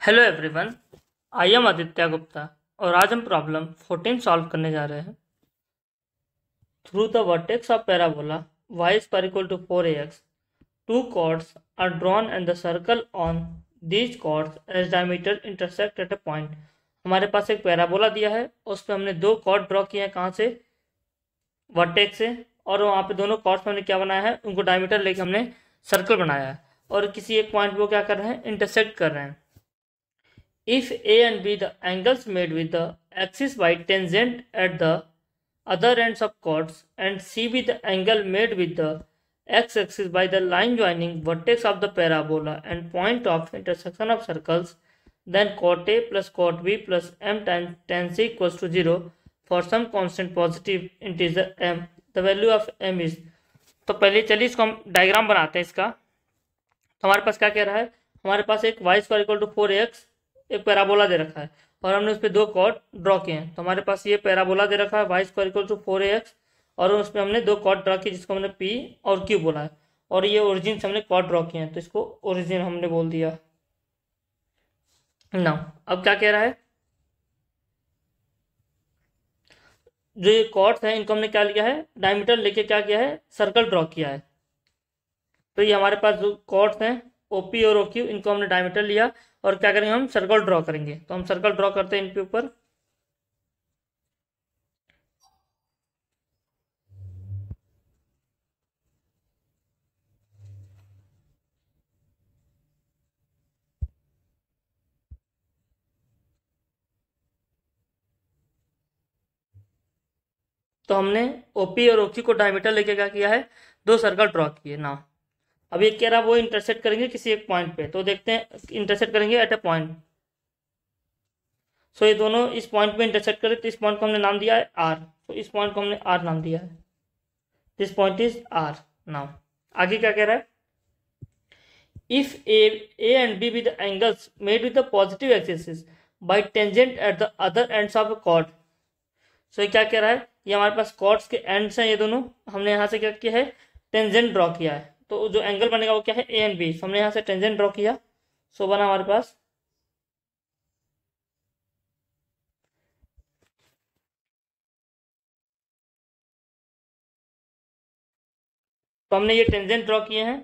Hello everyone, I am Aditya Gupta और आज हम प्रॉब्लम 14 सॉल्व करने जा रहे हैं। Through the vertex of parabola y square equal to 4ax, two chords are drawn and the circle on these chords as diameter intersect at a point। हमारे पास एक parabola दिया है, उस पर हमने दो कॉर्ड ड्रॉ किए हैं। कहाँ से? वर्टेक्स से। और वहाँ पे दोनों कॉर्ड्स में हमने क्या बनाया है, उनको डायमीटर लेके हमने सर्कल बनाया है और किसी एक पॉइंट को क्या कर रहे हैं, इंटरसेक्ट कर रहे हैं। If A and B the angles made with the axis by tangent at the other ends of chords and C be the angle made with the x-axis by the line joining vertex of the parabola and point of intersection of circles, then cot A plus cot B plus m times tan C equals to 0 for some constant positive integer m, the value of m is। तो पहले चलिए इसको हम diagram बनाते हैं इसका। तो हमारे पास क्या कह रहा है, हमारे पास एक y square equal to 4x एक पैराबोला दे रखा है और हमने उस पर दो कॉर्ड ड्रॉ किए हैं। तो हमारे पास ये पैराबोला दे रखा है y square equal to 4ax और उसमें हमने दो कॉर्ड ड्रॉ किए जिसको हमने p और q बोला है और ये ओरिजिन से हमने कॉर्ड ड्रॉ किए हैं, तो इसको ओरिजिन हमने बोल दिया ना। अब क्या कह रहा है, जो ये कॉर्ड्स हैं इनको हमने क्या लिया है, डायमीटर लेके क्या किया है, सर्कल ड्रॉ किया है। तो ये हमारे पास जो कॉर्ड्स हैं OP और OQ, इनको हमने डायमीटर लिया और क्या करेंगे, हम सर्कल ड्रॉ करेंगे। तो हम सर्कल ड्रॉ करते हैं इनके ऊपर। तो हमने OP और OQ को डायमीटर लेके क्या किया है, दो सर्कल ड्रॉ किए ना। अब ये कह रहा वो इंटरसेक्ट करेंगे किसी एक पॉइंट पे, तो देखते हैं इंटरसेक्ट करेंगे एट ए पॉइंट। सो ये दोनों इस पॉइंट पे इंटरसेक्ट करें, तो इस पॉइंट को हमने नाम दिया है R। तो इस पॉइंट को हमने R नाम दिया है, this point is R now. आगे क्या कह रहा है, if A and B with the angles made with the positive axis by tangent at the other ends of a chord। सो ये क्या कह रहा है, ये हमारे पास कॉर्ड्स के एंड्स हैं ये दोनों, हमने यहाँ से क्या किया है, टेंजेंट ड्रॉ किया है। तो जो एंगल बनेगा वो क्या है, A एंड B। हमने यहाँ से टेंजेंट ड्रॉ किया, सो बना हमारे पास तो हमने ये टेंजेंट ड्रॉ किए हैं।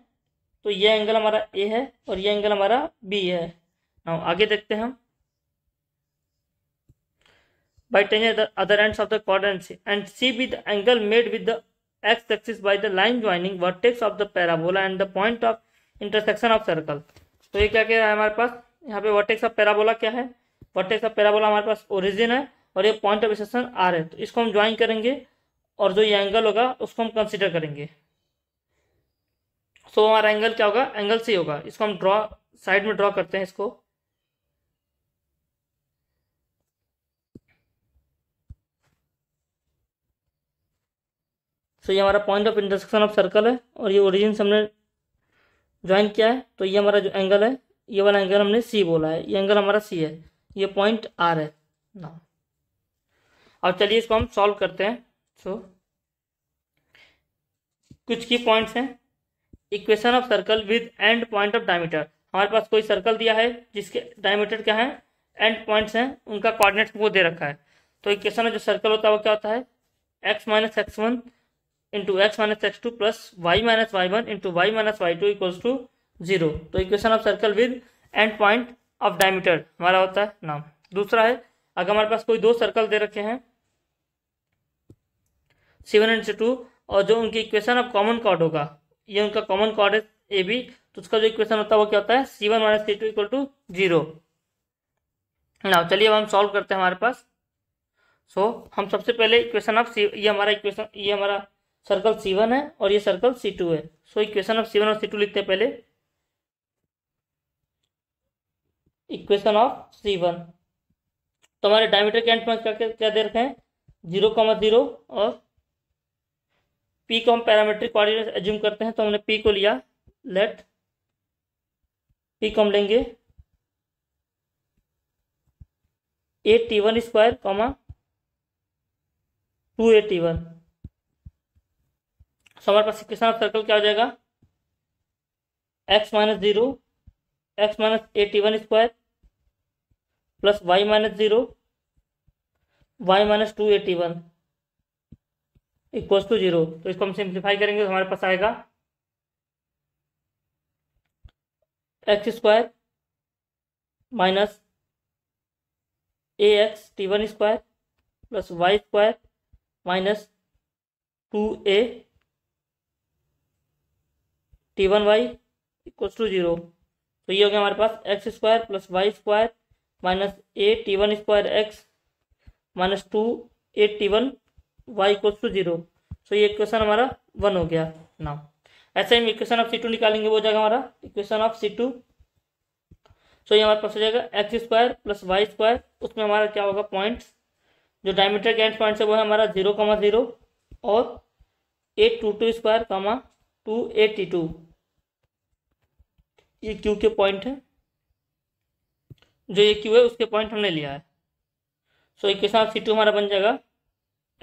तो ये एंगल हमारा A है और ये एंगल हमारा B है। नाउ आगे देखते हैं हम, by tangent the other ends of the quadrant and C be the angle made with the x-axis by the line joining vertex of the parabola and the point of intersection of circle। तो ये क्या कह रहा है हमारे पास, यहाँ पे vertex of parabola क्या है, वर्टेक्स ऑफ पैराबोला हमारे पास ओरिजिन है और ये पॉइंट ऑफ इंटरसेक्शन R है। तो इसको हम ज्वाइन करेंगे और जो ये एंगल होगा उसको हम कंसिडर करेंगे। सो हमारा एंगल क्या होगा, एंगल C होगा। इसको हम ड्रॉ साइड में ड्रॉ करते हैं इसको। तो ये हमारा point of intersection of circle है और ये ओरिजिन से हमने ज्वाइन किया है। तो ये हमारा जो एंगल है, ये वाला एंगल हमने C बोला है, ये एंगल हमारा C है, ये पॉइंट R है ना। अब चलिए इसको हम सॉल्व करते हैं। सो कुछ की पॉइंट्स हैं, equation of circle with end point of diameter. हमारे पास कोई सर्कल दिया है जिसके डायमीटर क्या है, एंड पॉइंट्स हैं, उनका कोऑर्डिनेट्स वो दे रखा है। तो इक्वेशन में जो सर्कल होता है वो क्या होता है, x minus x1 into x minus x2 plus y minus y1 into y minus y2 equals to 0। तो equation of circle with end point of diameter हमारा होता है नाम। दूसरा है, अगर हमारे पास कोई दो सर्कल दे रखे हैं C1 एंड C2 और जो उनकी इक्वेशन ऑफ कॉमन कॉर्ड होगा, ये उनका कॉमन कॉर्ड है AB, तो उसका जो इक्वेशन होता है वो क्या होता है, C1 minus C2 equal to 0 ना। चलिए अब हम सॉल्व करते हैं हमारे पास। सो हम सबसे पहले इक्वेशन ऑफ ये हमारा इक्वेशन, ये हमारा सर्कल C1 है और ये सर्कल C2 है। सो इक्वेशन ऑफ C1 और C2 लिखते हैं पहले। इक्वेशन ऑफ C1, तो हमारे डायमीटर के एंड पॉइंट क्या दे रखे हैं, 0,0 और P को हम पैरामीट्रिक कोऑर्डिनेट एज्यूम करते हैं। तो हमने P को लिया, लेट P को हम लेंगे AT1 स्क्वायर 2AT1। सो हमारे पास इक्वेशन ऑफ सर्कल क्या हो जाएगा, x minus 0 x minus AT1 square plus y minus 0 y minus 2a t1 equals to 0। तो इसको हम सिंप्लीफाई करेंगे तो हमारे पास आएगा x² minus ax t1² plus y² minus 2a t1y equals to 0। तो ये हो गया हमारे पास x² plus y² minus a t1² x minus 2a t1 y equals to 0। तो ये इक्वेशन हमारा 1 हो गया ना। ऐसे ही हम इक्वेशन ऑफ C2 निकालेंगे, वो जाएगा हमारा इक्वेशन ऑफ C2। तो ये हमारे पास हो जाएगा x² प्लस y², उसमें हमारा क्या होगा पॉइंट्स, जो डायमीटर के एंड पॉइंट्स है वो है हमारा 0,0 और a22² 2a t2, ये क्यू के पॉइंट है, जो ये क्यू है उसके पॉइंट हमने लिया है। सो इक्वेशन ऑफ C2 हमारा बन जाएगा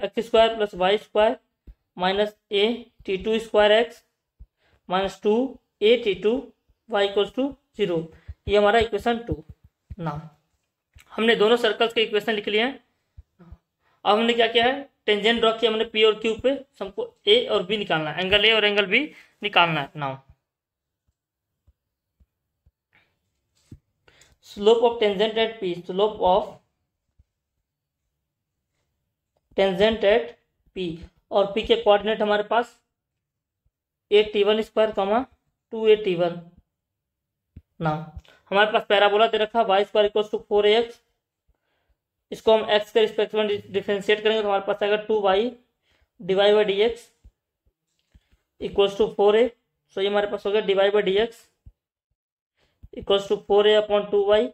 x² plus y² minus a t2² x minus 2a t2 y equals to 0। ये हमारा इक्वेशन 2 ना। हमने दोनों सर्कल्स के इक्वेशन लिख लिए हैं। अब हमने क्या किया है, टेंजेंट ड्रॉ किया हमने P और Q पे, हमको A और B निकालना है, एंगल A और एंगल B निकालना है now. Slope of tangent eight P, slope of tangent eight P और P के कोऑर्डिनेट हमारे पास a t1² 2a t1 ना। हमारे पास पैराबोला दे रखा y² इक्वल्स टू 4ax, इसको हम x के रिस्पेक्ट में डिफरेंशिएट करेंगे तो हमारे पास आएगा 2y divide by dx equals to 4a। So ये हमारे पास हो गया divide by dx equals to 4a upon 2y।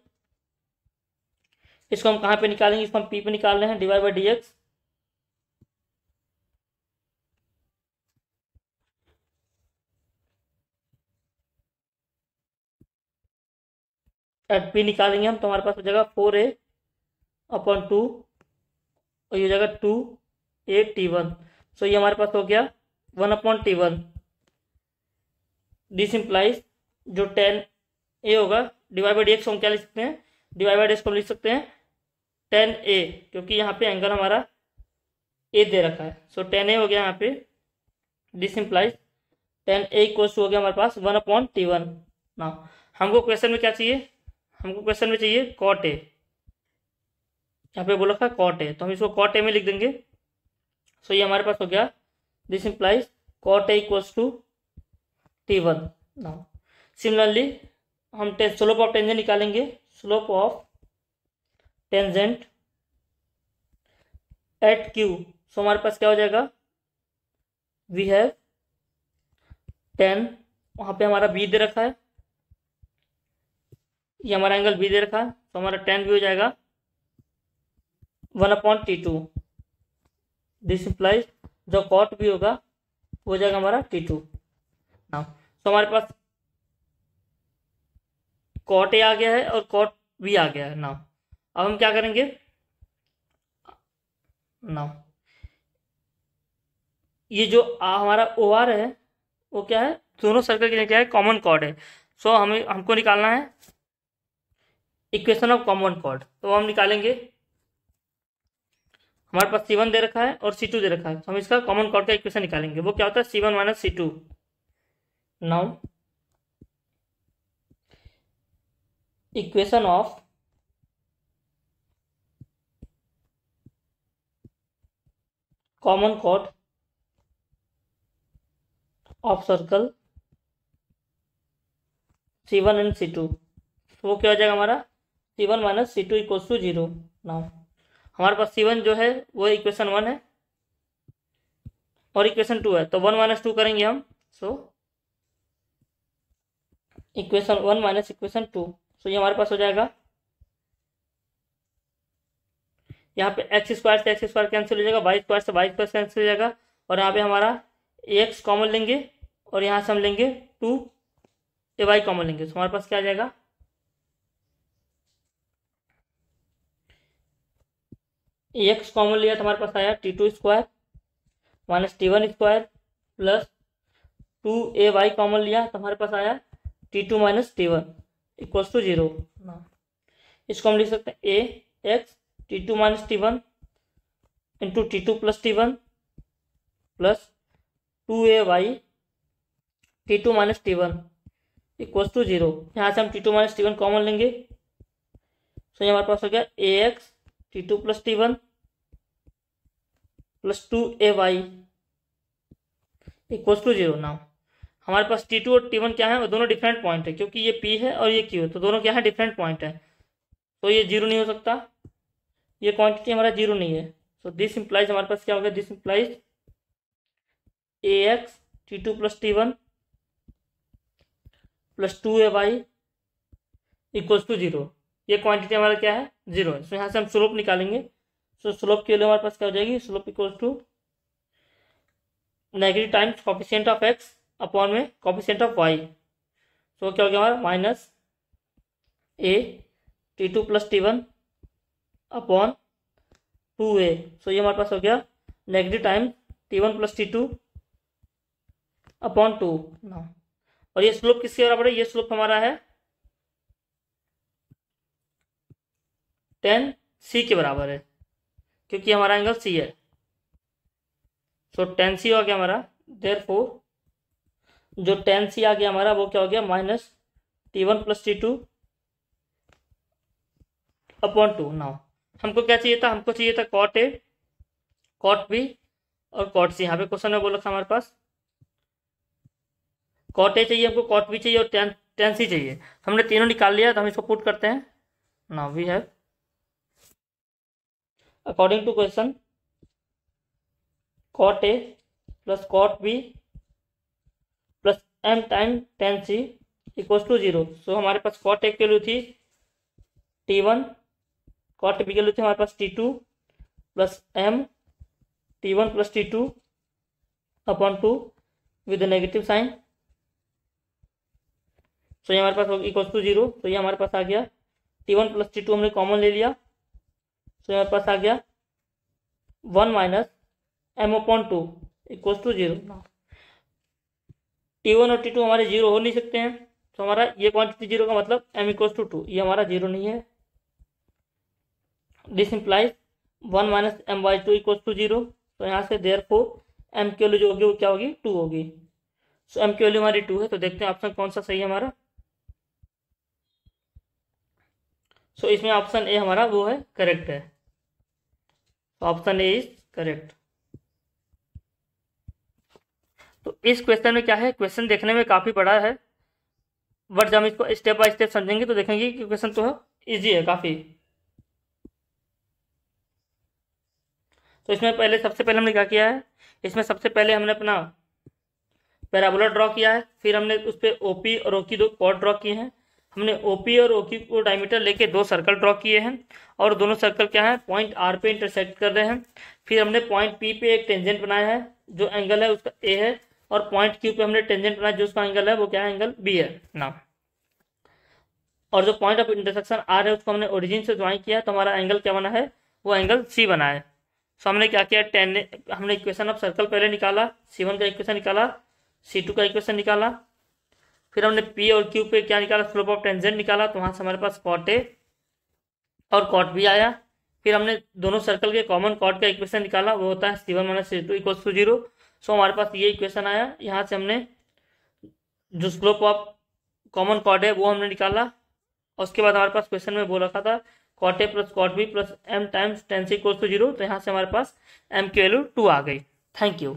इसको हम कहाँ पे निकालेंगे, इसको हम p पे निकाल रहे हैं, divide by dx at p निकालेंगे हम तो हमारे पास हो जाएगा 4a अपॉन 2 और ये हो जाएगा 2a t1। सो ये हमारे पास हो गया 1/t1। दिस इंप्लाइज जो 10a होगा डिवाइड बाई dx को हम क्या लिख सकते हैं, डिवाइड बाई dx को हम लिख सकते हैं 10a, क्योंकि यहाँ पे एंगल हमारा a दे रखा है। सो 10a हो गया यहाँ पे। This implies 10a equals to हो गया हमारे पास 1/t1 ना। हमको क्वेश्चन में क्या चाहिए, हमको क्वेश्चन में चाहिए कॉट ए, यहाँ पे बोला था कॉट ए, तो हम इसको कॉट ए में लिख देंगे। सो ये हमारे पास हो गया this implies cot a equals to t1 now. Similarly हम स्लोप ऑफ टेंजेंट निकालेंगे, slope of tangent at Q। So हमारे पास क्या हो जाएगा, वी हैव 10, वहाँ पे हमारा B दे रखा है, ये हमारा एंगल B दे रखा है, तो हमारा 10 भी हो जाएगा 1/t2। दिस इंप्लाइज जो कॉट भी होगा वो हो जाएगा हमारा t2 नाउ। तो हमारे पास कॉट ए आ गया है और कॉट बी आ गया है नाउ। अब हम क्या करेंगे नाउ, ये जो हमारा OR है वो क्या है, दोनों सर्कल के लिए क्या है, कॉमन कॉर्ड है। सो हमको निकालना है इक्वेशन ऑफ कॉमन कॉर्ड, तो हम निकालेंगे। हमारे पास C1 दे रखा है और C2 दे रखा है, तो हम इसका कॉमन कॉर्ड का इक्वेशन निकालेंगे। वो क्या होता है, C1 minus C2 now. Equation of common chord of circle C1 and C2, वो क्या हो जाएगा हमारा C1 minus C2 equals to 0 now. हमारे पास C1 जो है वो इक्वेशन 1 है और इक्वेशन 2 है, तो 1 माइनस 2 करेंगे हम। सो इक्वेशन 1 माइनस इक्वेशन 2, सो ये हमारे पास हो जाएगा, यहाँ पे x² से x² कैंसिल हो जाएगा, y² से y² कैंसिल हो जाएगा, और यहाँ पे हमारा ax कॉमन लेंगे और यहाँ से हम लेंगे 2ay कॉमन लेंगे। तो हमारे पास क्या आ जाएगा, ax कॉमन लिया तो हमारे पास आया t2² minus t1² plus 2ay common लिया तो हमारे पास आया t2 minus t1 equals to 0। इसको हम लिख सकते हैं a x T2 minus T1 into T2 plus T1 plus 2ay T2 minus T1 equals to 0। यहाँ से हम T2 माइनस T1 कॉमन लेंगे, तो हमारे पास हो गया ax T2 plus T1 plus 2ay equals to 0। Now हमारे पास T2 और T1 क्या है, वो दोनों डिफरेंट पॉइंट है, क्योंकि ये P है और ये Q है, तो दोनों क्या है, डिफरेंट पॉइंट है, तो ये 0 नहीं हो सकता, ये क्वांटिटी हमारा 0 नहीं है। सो दिस इंप्लाइज हमारे पास क्या हो गया, this implies ax T2 plus T1 plus 2ay equals to 0। ये क्वांटिटी हमारा क्या है, 0 है। सो यहाँ से हम स्लोप निकालेंगे। सो स्लोप के लिए हमारे पास क्या हो जाएगी, slope equals to negative times coefficient of x upon में कॉफिशिएंट ऑफ y। सो क्या हो गया हमारा minus a T2 plus T1 upon 2a। So ये हमारे पास हो गया negative times T1 plus T2 upon 2। और ये स्लोप किसके बराबर है, ये स्लोप हमारा है tan C के बराबर है, क्योंकि हमारा एंगल C है। सो tan C हो गया हमारा, देयरफॉर जो tan C आ गया हमारा वो क्या हो गया, minus T1 plus T2 upon 2। Now हमको क्या चाहिए था, हमको चाहिए था cot A, cot B और cot C। यहाँ पे क्वेश्चन में बोला था हमारे पास cot A चाहिए हमको, cot B चाहिए और tan C चाहिए। हमने तीनों निकाल लिया, तो हम इसको पुट करते हैं। Now we have according to question cot A plus cot B plus m time tan C equals to 0। So हमारे पास cot A की वैल्यू थी T1, cot B की वैल्यू थी हमारे पास T2 plus m T1 plus T2 upon 2 with negative sign. So ये हमारे पास इक्वल्स टू 0। तो ये हमारे पास आ गया T1 प्लस T2 हमने कॉमन ले लिया, तो हमारे पास आ गया 1 minus m upon 2 equals to 0। T1 और T2 हमारे 0 हो नहीं सकते हैं, तो हमारा ये क्वांटिटी 0 का मतलब m इक्वल्स टू 2, ये हमारा 0 नहीं है। This implies 1 minus m by 2 equals to 0। तो यहाँ से देयरफॉर m की वैल्यू जो होगी वो क्या होगी, 2 होगी। सो m की वैल्यू हमारी 2 है, तो देखते हैं ऑप्शन कौन सा सही है हमारा। सो इसमें ऑप्शन ए हमारा वो है, करेक्ट है। Option A is correct. तो इस क्वेश्चन में क्या है, क्वेश्चन देखने में काफ़ी बड़ा है, बट जब हम इसको स्टेप बाय स्टेप समझेंगे तो देखेंगे कि क्वेश्चन तो है इजी है काफ़ी। तो इसमें पहले सबसे पहले हमने क्या किया है, इसमें सबसे पहले हमने अपना पैराबोला ड्रॉ किया है, फिर हमने उस पर OP और OQ दो कॉर्ड ड्रॉ किए हैं। हमने OP और OQ को डायमीटर लेके 2 सर्कल ड्रॉ किए हैं, और दोनों सर्कल क्या है, पॉइंट R पे इंटरसेक्ट कर रहे हैं। फिर हमने पॉइंट P पे एक टेंजेंट बनाया है, जो एंगल है उसका A है, और पॉइंट Q पे हमने टेंजेंट बनाया जो उसका एंगल है वो क्या है, एंगल B है ना। और जो पॉइंट ऑफ इंटरसेक्शन R है उसको हमने ओरिजिन से ज्वाइन किया, तो हमारा एंगल क्या बना है, वो एंगल C बना है। तो हमने क्या किया, हमने इक्वेशन ऑफ सर्कल पहले निकाला, C1 का इक्वेशन निकाला, C2 का इक्वेशन निकाला, फिर हमने P और Q पे क्या निकाला, स्लोप ऑफ टेंजेंट निकाला, तो वहाँ से हमारे पास cot A और cot B आया। फिर हमने दोनों सर्कल के कॉमन कॉट का इक्वेशन निकाला, वो होता है C1 minus C2 equals to 0। So हमारे पास ये इक्वेशन आया। यहाँ से हमने जो स्लोप ऑफ कॉमन कॉट है वो हमने निकाला, और उसके बाद हमारे पास क्वेश्चन में बोल रखा था cot A plus cot B plus m times tan C equals to 0। तो यहाँ से हमारे पास m की वैल्यू 2 आ गई। Thank you.